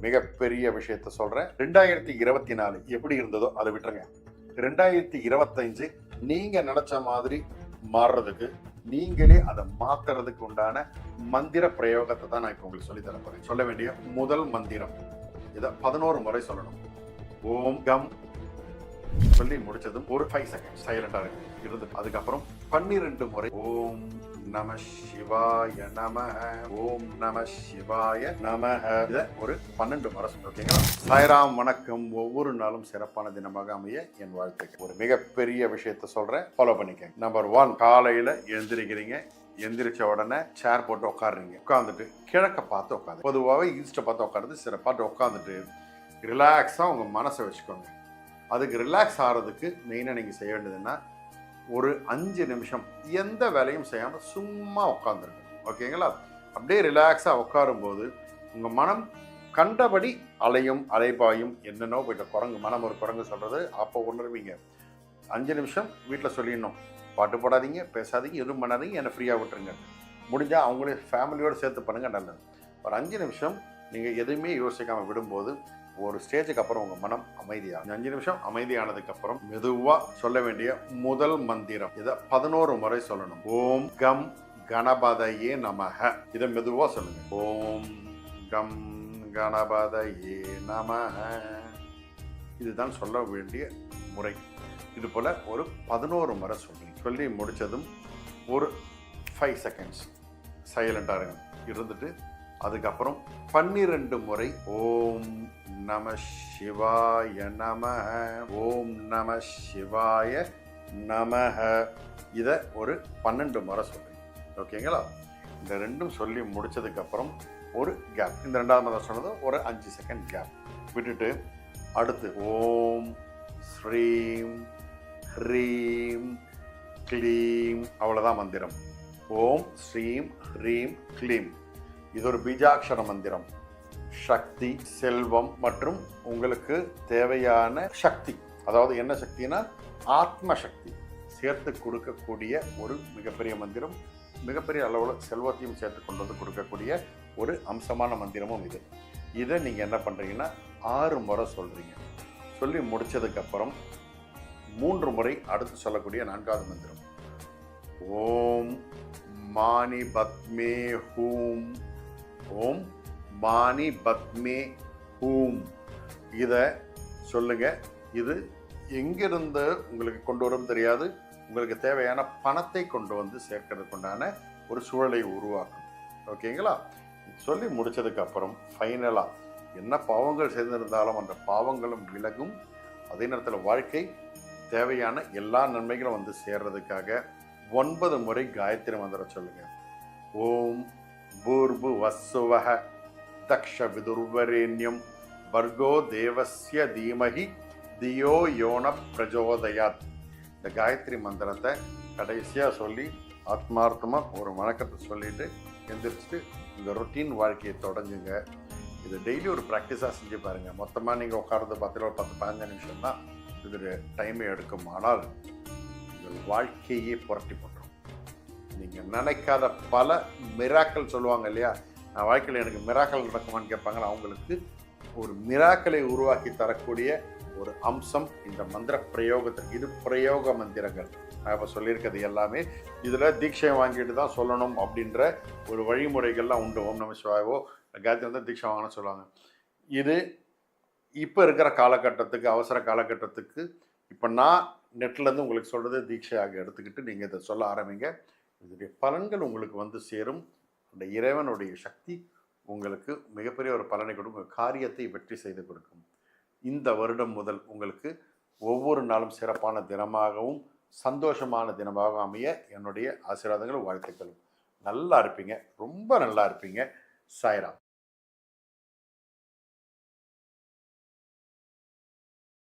மிகப்பெரிய விஷயத்த சொல்றேன். 2024 எப்படி இருந்ததோ அதை விட்டுருங்க. 2025 நீங்க நினைச்ச மாதிரி மாறுறதுக்கு, நீங்களே அதை மாத்துறதுக்கு உண்டான மந்திர பிரயோகத்தை தான் நான் இப்ப உங்களுக்கு சொல்லி தர போறேன். சொல்ல வேண்டிய முதல் மந்திரம் இதை 11 முறை சொல்லணும். ஓம் கம் சொல்லி முடிச்சதும் ஒரு 5 செகண்ட் சைலண்டா இருந்து அதுக்கப்புறம் 12 முறை ஓம் நம சிவாய நமஹ, ஓம் நம சிவாய நமஹ, இத ஒரு 12 முறை சொல்லுங்க. ஓகேங்களா? சாய்ராம் வணக்கம். ஒவ்வொரு நாளும் சிறப்பான தினமாக அமைய என் வாழ்த்துக்கள். ஒரு மிகப்பெரிய விஷயத்த சொல்றேன், ஃபாலோ பண்ணிக்கங்க. நம்பர் 1, காலையில எழுந்திருக்கிறீங்க. எந்திரிச்ச உடனே சேர் போட்டு உட்காடுறீங்க. உட்காந்துட்டு கிழக்க பார்த்து உட்காந்து, பொதுவாகவே ஈஸ்ட்டை பார்த்து உட்காருது, சிறப்பாட்டு உட்காந்துட்டு ரிலாக்ஸா உங்க மனசை வச்சுக்கோங்க. அதுக்கு ரிலாக்ஸ் ஆகிறதுக்கு மெயினாக நீங்கள் செய்ய வேண்டியதுன்னா ஒரு 5 நிமிஷம் எந்த வேலையும் செய்யாமல் சும்மா உட்காந்துருக்கணும். ஓகேங்களா? அப்படியே ரிலாக்ஸாக உட்காரும்போது உங்கள் மனம் கண்டபடி அலைபாயும் என்னென்னோ போயிட்ட குரங்கு மனம் ஒரு குரங்கு சொல்கிறது அப்போ உணர்வீங்க. 5 நிமிஷம் வீட்டில் சொல்லிடணும், பாட்டு போடாதீங்க, பேசாதீங்க, எதுவும் பண்ணாதீங்க, என்னை ஃப்ரீயாக விட்டுருங்க. முடிஞ்சால் அவங்களே ஃபேமிலியோடு சேர்த்து பண்ணுங்கள், நல்லது. ஒரு 5 நிமிஷம் நீங்கள் எதுவுமே யோசிக்காமல் விடும்போது ஒரு ஸ்டேஜுக்கு அப்புறம் உங்கள் மனம் அமைதியாகும். 5 நிமிஷம் அமைதியானதுக்கப்புறம் மெதுவாக சொல்ல வேண்டிய முதல் மந்திரம் இதை 11 முறை சொல்லணும். ஓம் கம் கணபதையே நமஹ. இதை மெதுவாக சொல்லுங்க. ஓம் கம் கணபதையே நமஹ. இதுதான் சொல்ல வேண்டிய முறை. இது போல் ஒரு 11 முறை சொல்லுங்க. சொல்லி முடித்ததும் ஒரு 5 செகண்ட்ஸ் சைலண்டாக இருந்துட்டு அதுக்கப்புறம் 12 முறை ஓம் நம சிவாய நமஹ, ஓம் நம சிவாய நமஹ, இதை ஒரு 12 முறை சொல்லுங்க. ஓகேங்களா? இந்த ரெண்டும் சொல்லி முடிச்சதுக்கப்புறம் ஒரு கேப், இந்த 2வது முறை சொன்னது ஒரு 5 செகண்ட் கேப் விட்டுட்டு அடுத்து ஓம் ஸ்ரீம் ஹ்ரீம் க்ளீம், அவ்வளோதான் மந்திரம். ஓம் ஸ்ரீம் ஹ்ரீம் க்ளீம். இது ஒரு பீஜாட்சர மந்திரம். சக்தி, செல்வம் மற்றும் உங்களுக்கு தேவையான சக்தி, அதாவது என்ன சக்தினா ஆத்ம சக்தி சேர்த்து கொடுக்கக்கூடிய ஒரு மிகப்பெரிய மந்திரம். மிகப்பெரிய அளவில் செல்வத்தையும் சேர்த்து கொண்டு வந்து கொடுக்கக்கூடிய ஒரு அம்சமான மந்திரமும் இது. இதை நீங்கள் என்ன பண்ணுறீங்கன்னா 6 முறை சொல்கிறீங்க. சொல்லி முடித்ததுக்கப்புறம் 3 முறை அடுத்து சொல்லக்கூடிய 4வது மந்திரம் ஓம் மானி பத்மே ஹூம், ஓம் மானி பத்மே ஹூம், இதை சொல்லுங்க. இது எங்கிருந்து உங்களுக்கு கொண்டு வரும் தெரியாது, உங்களுக்கு தேவையான பணத்தை கொண்டு வந்து சேர்க்கறதுக்கு உண்டான ஒரு சூழலை உருவாக்கும். ஓகேங்களா? சொல்லி முடிச்சதுக்கு அப்புறம் ஃபைனலாக என்ன பாவங்கள் சேர்ந்திருந்தாலும் அந்த பாவங்களும் விலகும். அதே நேரத்தில் வாழ்க்கை தேவையான எல்லா நன்மைகளும் வந்து சேர்றதுக்காக 9 முறை காயத்ரி மந்திரம் சொல்லுங்க. ஓம் பூர்பு வசுவஹ தக்ஷ விதுர்வரேண்யம் வர்கோ தேவஸ்ய தீமஹி தியோ யோன பிரஜோதயாத். இந்த காயத்ரி மந்திரத்தை கடைசியாக சொல்லி ஆத்மார்த்தமாக ஒரு வணக்கத்தை சொல்லிட்டு எந்திரிச்சிட்டு இந்த ரொட்டீன் வாழ்க்கையை தொடங்குங்க. இது டெய்லி ஒரு ப்ராக்டிஸாக செஞ்சு பாருங்கள். மொத்தமாக நீங்கள் உட்கார்றது 10-15 நிமிஷம் தான் இது டைமே எடுக்கும். ஆனால் உங்கள் வாழ்க்கையே புரட்டி போட்டுரும். நீங்கள் நினைக்காத பல மிராக்கள் சொல்லுவாங்க இல்லையா, நான் வாழ்க்கையில் எனக்கு மிராக்கள் நடக்குமான்னு கேட்பாங்க. அவங்களுக்கு ஒரு மிராக்களை உருவாக்கி தரக்கூடிய ஒரு அம்சம் இந்த மந்திர பிரயோகத்திற்கு. இது பிரயோக மந்திரங்கள். நான் இப்போ சொல்லியிருக்கிறது எல்லாமே இதில் தீட்சை வாங்கிட்டு தான் சொல்லணும் அப்படின்ற ஒரு வழிமுறைகள்லாம் உண்டு. ஓம் நம சிவாயவோ காயத்ரி வந்து தீட்சை வாங்கணும்னு சொல்லுவாங்க. இது இப்போ இருக்கிற காலகட்டத்துக்கு, அவசர காலகட்டத்துக்கு இப்போ நான் நெட்லேருந்து உங்களுக்கு சொல்கிறது தீட்சையாக எடுத்துக்கிட்டு நீங்கள் இதை சொல்ல ஆரம்பிங்க. இதனுடைய பலன்கள் உங்களுக்கு வந்து சேரும். அந்த இறைவனுடைய சக்தி உங்களுக்கு மிகப்பெரிய ஒரு பலனை கொடுக்கும், காரியத்தை வெற்றி செய்து கொடுக்கும். இந்த வருடம் முதல் உங்களுக்கு ஒவ்வொரு நாளும் சிறப்பான தினமாகவும் சந்தோஷமான தினமாகவும் அமைய என்னுடைய ஆசீர்வாதங்களும் வாழ்த்துக்களும். நல்லா இருப்பீங்க, ரொம்ப நல்லா இருப்பீங்க. சாய்ராம்.